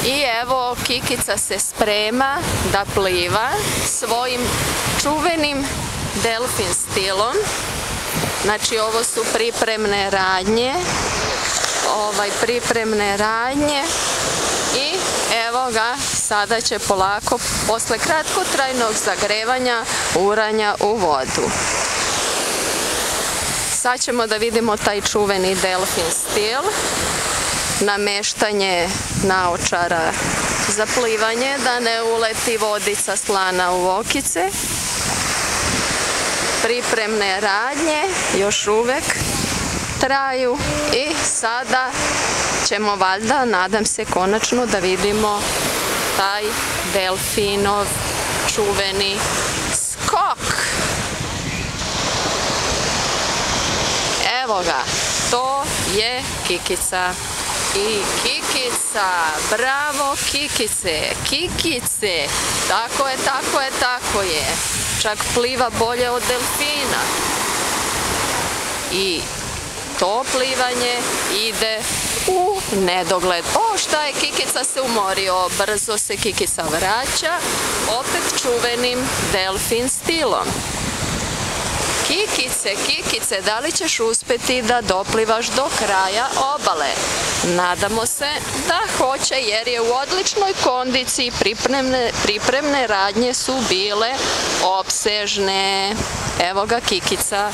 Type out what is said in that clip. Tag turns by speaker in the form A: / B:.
A: I evo, Kikica se sprema da pliva svojim čuvenim delfin stilom. Znači, ovo su pripremne radnje. I evo ga, sada će polako, posle kratkotrajnog zagrevanja, uranja u vodu. Sad ćemo da vidimo taj čuveni delfin stil. Nameštanje naočara za plivanje, da ne uleti vodica slana u okice. Pripremne radnje još uvek traju i sada ćemo valjda, nadam se, konačno da vidimo taj delfinov čuveni skok. Evo ga, to je Kikica. I Kikica, bravo Kikice, Kikice, tako je, čak pliva bolje od delfina. I to plivanje ide u nedogled. O, šta je, Kikica se umorio, brzo se Kikica vraća, opet čuvenim delfin stilom. Kikice, da li ćeš uspeti da doplivaš do kraja obale? Nadamo se da hoće, jer je u odličnoj kondiciji, pripremne radnje su bile opsežne. Evo ga, Kikica